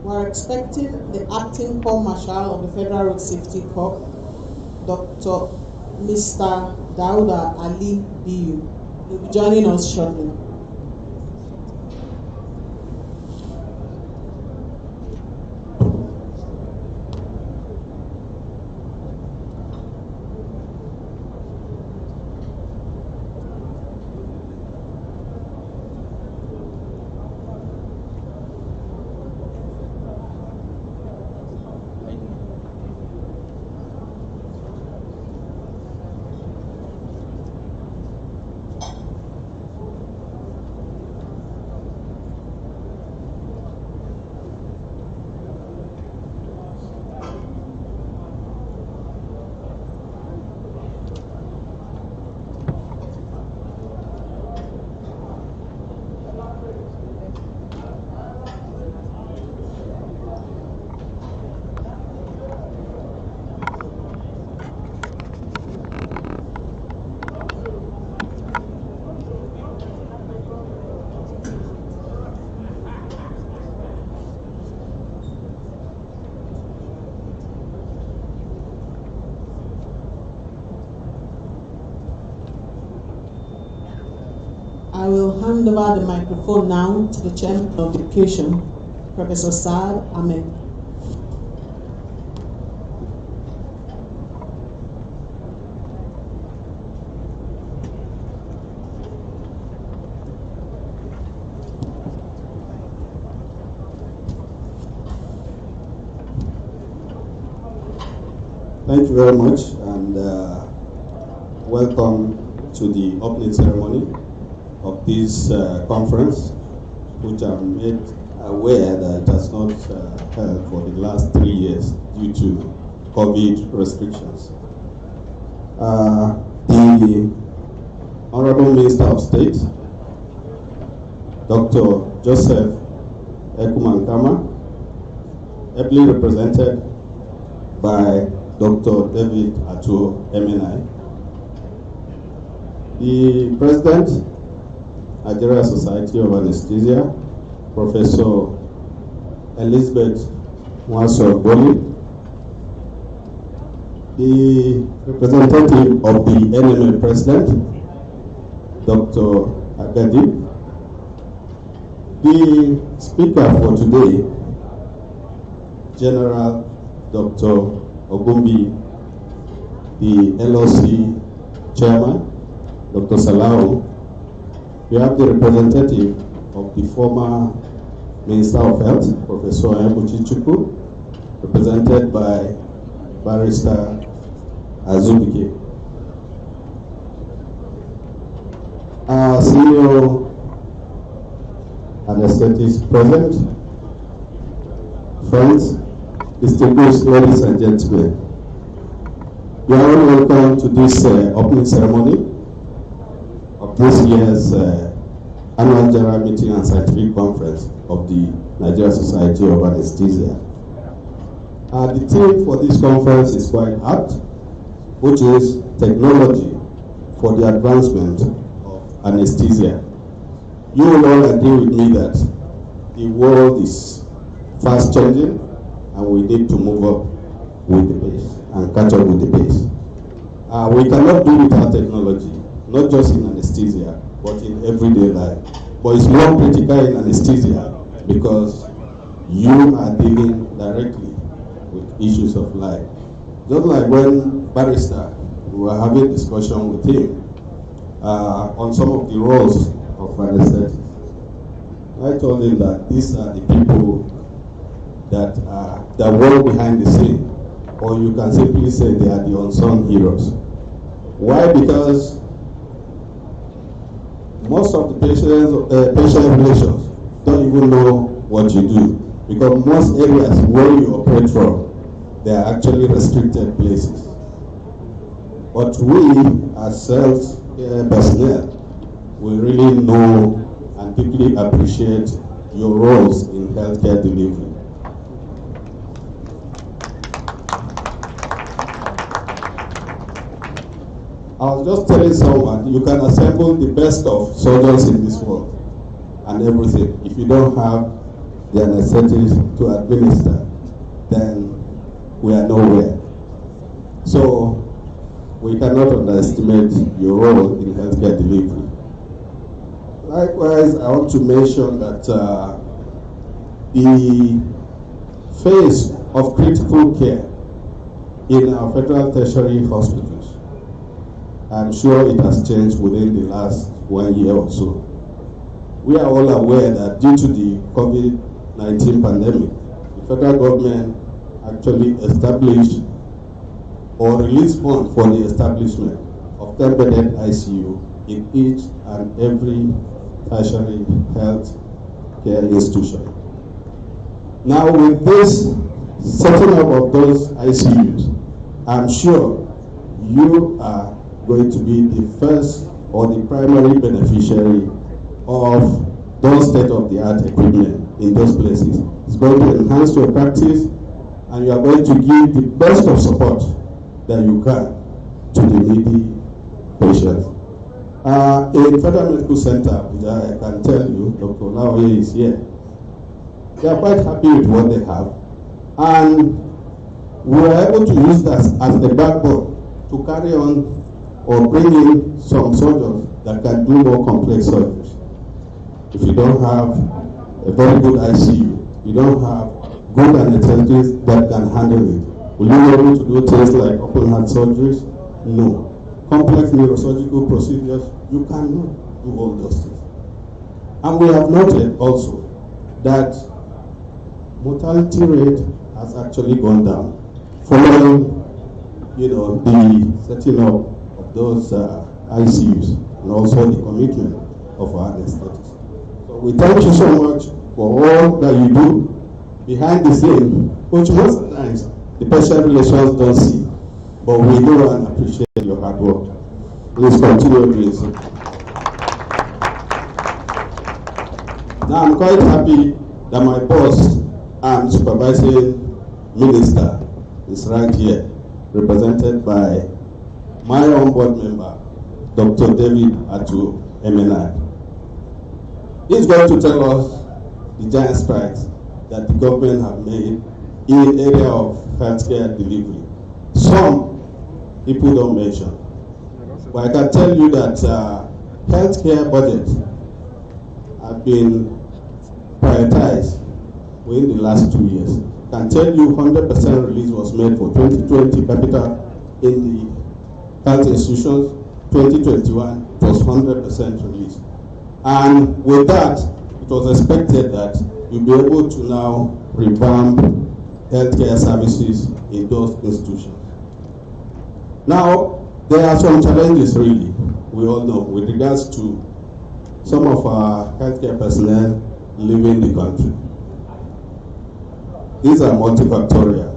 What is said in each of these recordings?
We're expecting the Acting Corps Marshal of the Federal Road Safety Corps, Dr. Mr. Dauda Ali Biyu. He'll be joining us shortly. I will hand over the microphone now to the Chairman of Education, Professor Saad Ahmed. Thank you very much, and welcome to the opening ceremony of this conference, which I'm made aware that it has not held for the last 3 years due to COVID restrictions. The Honorable Minister of State, Dr. Joseph Ekumankama, ably represented by Dr. David Atu MNI, the President, Nigeria Society of Anesthesia, Professor Elizabeth Wsfa, the representative of the NMA President, Dr. Agadi, the speaker for today, General Dr. Ogumbi, the LOC Chairman, Dr. Salau. We have the representative of the former Minister of Health, Professor Ebuchi Chukwu, represented by Barrister Azubike. Our senior anesthetists present, friends, distinguished ladies and gentlemen, you are all welcome to this opening ceremony of this year's annual general meeting and scientific conference of the Nigeria Society of Anesthesia. The theme for this conference is quite apt, which is technology for the advancement of anesthesia. You will all agree with me that the world is fast changing and we need to move up with the pace and catch up with the pace. We cannot do without technology, not just in anesthesia, but in everyday life. But it's more critical in anesthesia because you are dealing directly with issues of life. Just like when Barrister, we were having a discussion with him on some of the roles of anesthetists. I told him that these are the people that work behind the scene, or you can simply say they are the unsung heroes. Why? Because most of the patient relations don't even know what you do, because most areas where you operate from, they are actually restricted places. But we, as sales personnel, we really know and deeply appreciate your roles in healthcare delivery. I was just telling someone, you can assemble the best of surgeons in this world and everything. If you don't have the anesthetics to administer, then we are nowhere. So we cannot underestimate your role in healthcare delivery. Likewise, I want to mention that the phase of critical care in our federal tertiary hospitals, I'm sure it has changed within the last 1 year or so. We are all aware that due to the COVID-19 pandemic, the federal government actually established or released funds for the establishment of 10-bedded ICU in each and every tertiary health care institution. Now, with this setting up of those ICUs, I'm sure you are going to be the first or the primary beneficiary of those state-of-the-art equipment in those places. It's going to enhance your practice, and you are going to give the best of support that you can to the needy patients. In Federal Medical Center, Abuja, I can tell you, Dr. Laoye is here. They are quite happy with what they have, and we are able to use that as the backbone to carry on or bring in some surgeons that can do more complex surgeries. If you don't have a very good ICU, you don't have good anesthetists that can handle it, will you be able to do things like open heart surgeries? No. Complex neurosurgical procedures, you cannot do all those things. And we have noted also that mortality rate has actually gone down following, the setting up of those ICUs and also the commitment of our anesthetists. So we thank you so much for all that you do behind the scene, which most of the times the patient relations don't see, but we know and appreciate your hard work. Please continue doing so. Now I'm quite happy that my boss and supervising minister is right here, represented by my own board member, Dr. David Atu Emenad. He's going to tell us the giant strides that the government have made in the area of healthcare delivery. Some people don't mention, but I can tell you that healthcare budgets have been prioritized within the last 2 years. I can tell you 100% release was made for 2020 capita in the health institutions. 2021 was 100% release. And with that, it was expected that you'll be able to now revamp healthcare services in those institutions. Now, there are some challenges really, we all know, with regards to some of our healthcare personnel leaving the country. These are multifactorial,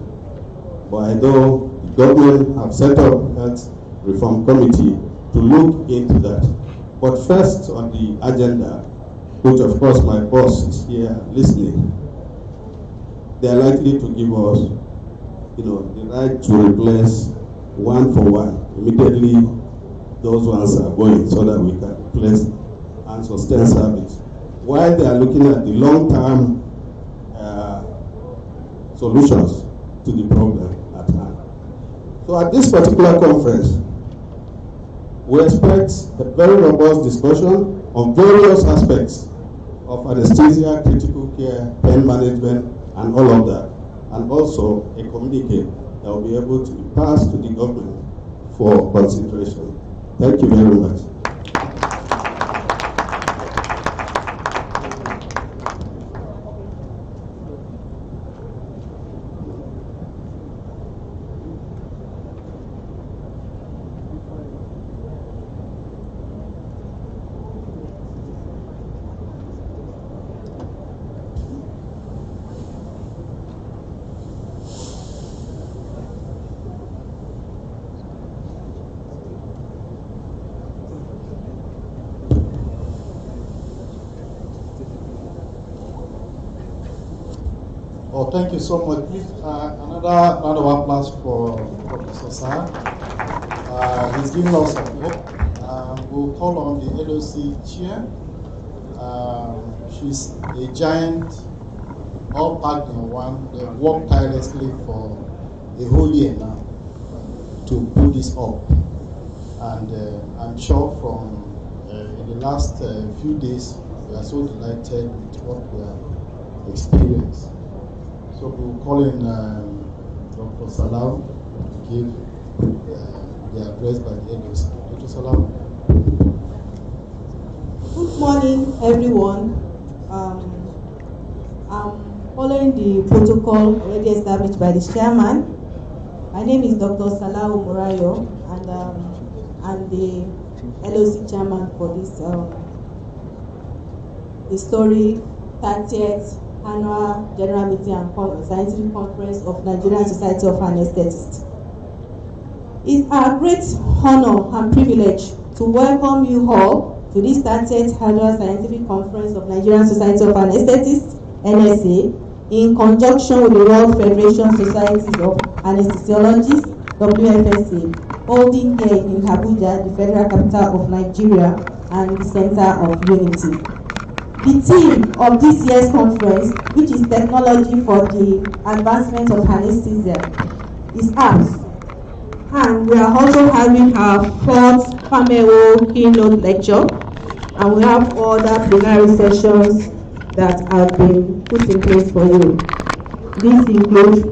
but I know the government have set up a health reform committee to look into that. But first on the agenda, which of course my boss is here listening, they are likely to give us, the right to replace 1 for 1. Immediately, those ones are going so that we can replace and sustain service. While they are looking at the long-term solutions to the problem at hand. So at this particular conference, we expect a very robust discussion on various aspects of anesthesia, critical care, pain management, and all of that. And also a communique that will be able to be passed to the government for consideration. Thank you very much. Oh, thank you so much. Please, another round of applause for Professor Sarr. He's giving us some hope. We'll call on the LOC chair. She's a giant all packed in one. They worked tirelessly for a whole year now to put this up. And I'm sure from in the last few days, we are so delighted with what we have experienced. So we'll call in Dr. Salam to give the address by the end of Dr. Salam. Good morning, everyone. I'm following the protocol already established by the chairman. My name is Dr. Salah Murayo, and I'm the LOC chairman for this historic 30th annual general meeting and scientific conference of Nigerian Society of Anesthetists. It's a great honor and privilege to welcome you all to this 30th annual scientific conference of Nigerian Society of Anesthetists, NSA, in conjunction with the World Federation Societies of Anesthesiologists, WFSA, holding here in Abuja, the federal capital of Nigeria and the center of unity. The theme of this year's conference, which is Technology for the Advancement of Anesthesia, is apps. And we are also having our fourth panel keynote lecture, and we have other plenary sessions that have been put in place for you. This includes